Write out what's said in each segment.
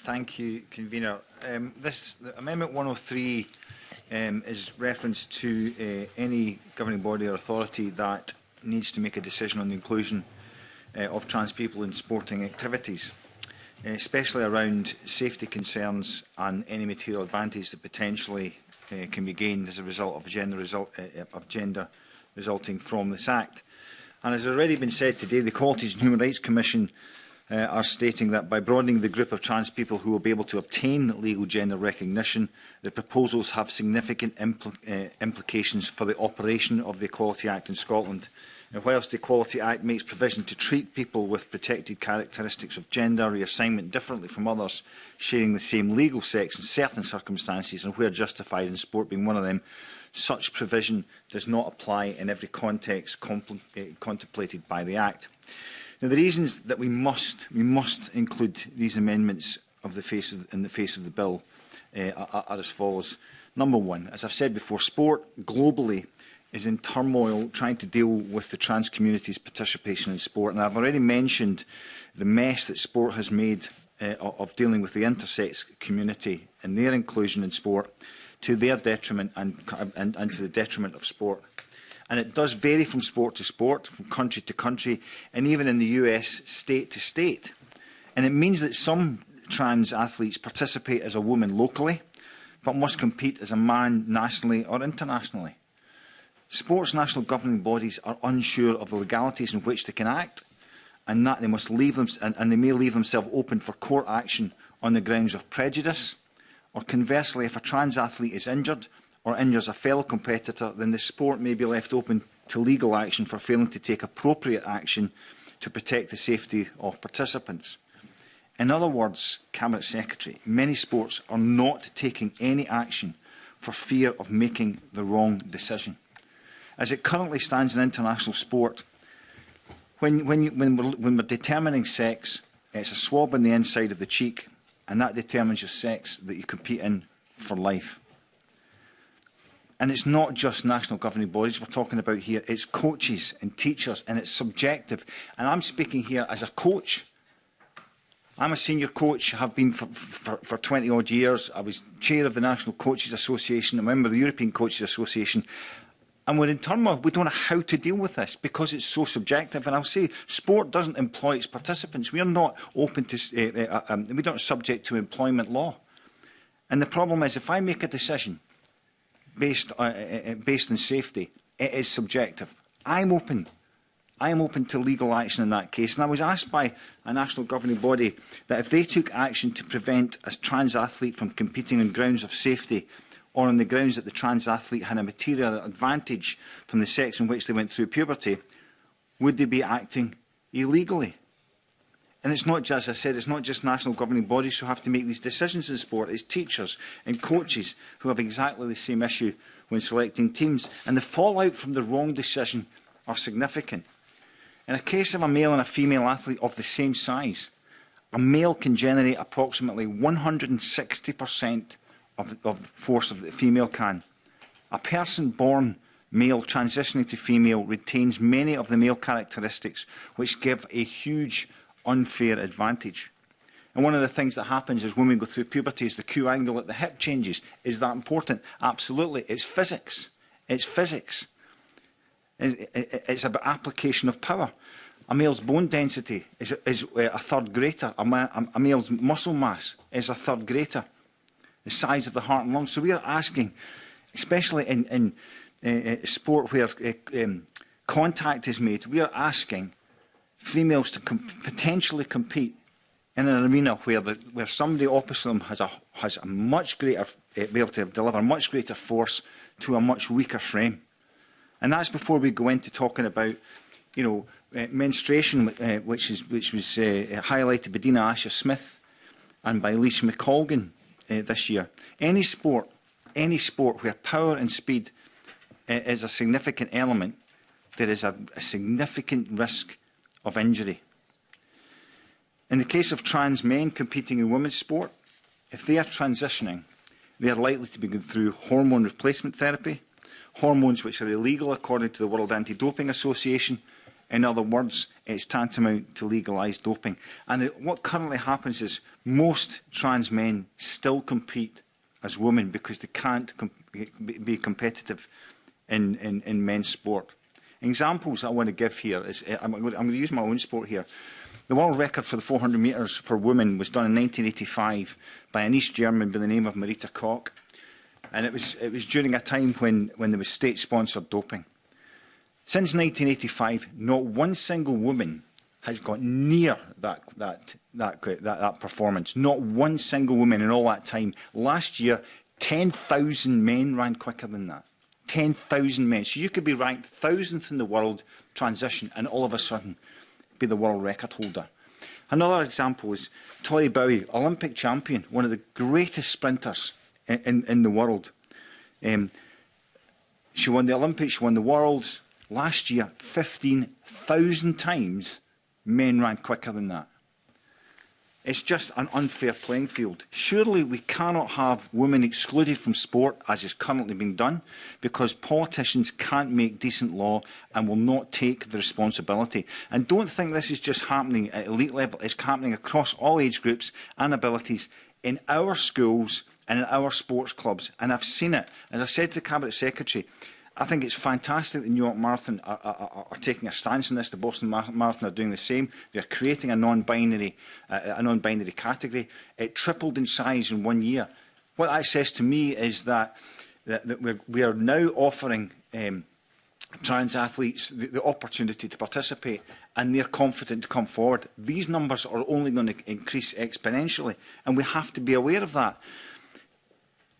Thank you, Convener. Amendment 103 is reference to any governing body or authority that needs to make a decision on the inclusion of trans people in sporting activities, especially around safety concerns and any material advantage that potentially can be gained as a result of gender resulting from this Act. And as has already been said today, the Equalities and Human Rights Commission are stating that by broadening the group of trans people who will be able to obtain legal gender recognition, the proposals have significant implications for the operation of the Equality Act in Scotland. And whilst the Equality Act makes provision to treat people with protected characteristics of gender reassignment differently from others sharing the same legal sex in certain circumstances, and where justified in sport being one of them, such provision does not apply in every context contemplated by the Act. Now, the reasons that we must include these amendments in the face of the bill are as follows. Number one, as I've said before, sport globally is in turmoil trying to deal with the trans community's participation in sport. And I've already mentioned the mess that sport has made of dealing with the intersex community and their inclusion in sport to their detriment and to the detriment of sport. And it does vary from sport to sport, from country to country, and even in the US, state to state. And it means that some trans athletes participate as a woman locally, but must compete as a man nationally or internationally. Sports national governing bodies are unsure of the legalities in which they can act, and that they must leave them, and they may leave themselves open for court action on the grounds of prejudice, or conversely, if a trans athlete is injured or injures a fellow competitor, then the sport may be left open to legal action for failing to take appropriate action to protect the safety of participants. In other words, Cabinet Secretary, many sports are not taking any action for fear of making the wrong decision. As it currently stands in international sport, when we're determining sex, it's a swab on the inside of the cheek, and that determines your sex that you compete in for life. And it's not just national governing bodies we're talking about here, it's coaches and teachers, and it's subjective. And I'm speaking here as a coach. I'm a senior coach, have been for 20 odd years. I was chair of the National Coaches Association, a member of the European Coaches Association. And we're in turmoil. We don't know how to deal with this because it's so subjective. And I'll say, sport doesn't employ its participants. We are not open to, we don't subject to employment law. And the problem is, if I make a decision based on safety, it is subjective. I'm open to legal action in that case. And I was asked by a national governing body that if they took action to prevent a trans athlete from competing on grounds of safety, or on the grounds that the trans athlete had a material advantage from the sex in which they went through puberty, would they be acting illegally? And it's not just, as I said, it's not just national governing bodies who have to make these decisions in sport. It's teachers and coaches who have exactly the same issue when selecting teams. And the fallout from the wrong decision are significant. In a case of a male and a female athlete of the same size, a male can generate approximately 160% of the force of the female can. A person born male transitioning to female retains many of the male characteristics which give a huge unfair advantage. And one of the things that happens as women go through puberty is the Q angle at the hip changes. Is that important? Absolutely. It's physics. It's physics. It's about application of power. A male's bone density is a third greater. A male's muscle mass is a third greater. The size of the heart and lungs. So we are asking, especially in sport where contact is made, we are asking females to potentially compete in an arena where somebody opposite them has a much greater, be able to deliver much greater force to a much weaker frame. And that's before we go into talking about, menstruation, which was highlighted by Dina Asher-Smith and by Lisa McColgan this year. Any sport where power and speed is a significant element, there is a significant risk of injury. In the case of trans men competing in women's sport, if they are transitioning, they are likely to be going through hormone replacement therapy, hormones which are illegal according to the World Anti-Doping Association, In other words, it's tantamount to legalised doping. And what currently happens is most trans men still compete as women because they can't be competitive in men's sport. Examples I want to give here is, I'm going to use my own sport here. The world record for the 400 metres for women was done in 1985 by an East German by the name of Marita Koch. And it was during a time when there was state-sponsored doping. Since 1985, not one single woman has got near that performance. Not one single woman in all that time. Last year, 10,000 men ran quicker than that. 10,000 men. So you could be ranked 1,000th in the world, transition, and all of a sudden be the world record holder. Another example is Tori Bowie, Olympic champion, one of the greatest sprinters in the world. She won the Olympics, she won the Worlds. Last year, 15,000 times men ran quicker than that. It's just an unfair playing field. Surely we cannot have women excluded from sport as is currently being done because politicians can't make decent law and will not take the responsibility. And don't think this is just happening at elite level. It's happening across all age groups and abilities in our schools and in our sports clubs. And I've seen it. As I said to the Cabinet Secretary, I think it's fantastic the New York Marathon are taking a stance on this. The Boston Marathon are doing the same. They're creating a non-binary category. It tripled in size in 1 year. What that says to me is that we are now offering trans athletes the opportunity to participate, and they're confident to come forward. These numbers are only going to increase exponentially, and we have to be aware of that.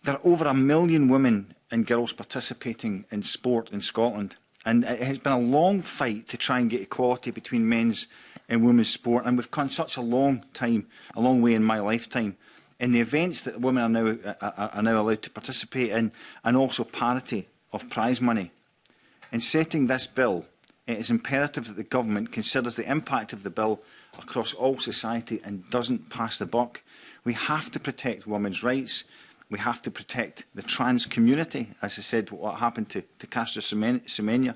There are over 1 million women and girls participating in sport in Scotland. And it has been a long fight to try and get equality between men's and women's sport. And we've come such a long way in my lifetime, in the events that women are now allowed to participate in, and also parity of prize money. In setting this bill, it is imperative that the government considers the impact of the bill across all society and doesn't pass the buck. We have to protect women's rights. We have to protect the trans community, as I said, what happened to Caster Semenya.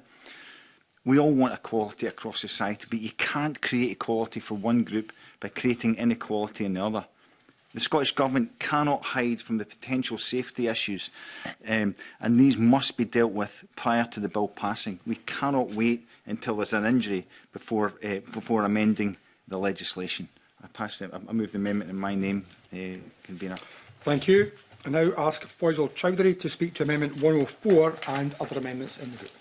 We all want equality across society, but you can't create equality for one group by creating inequality in the other. The Scottish Government cannot hide from the potential safety issues, and these must be dealt with prior to the bill passing. We cannot wait until there's an injury before amending the legislation. I move the amendment in my name, Convener. Thank you. I now ask Faisal Chowdhury to speak to Amendment 104 and other amendments in the group.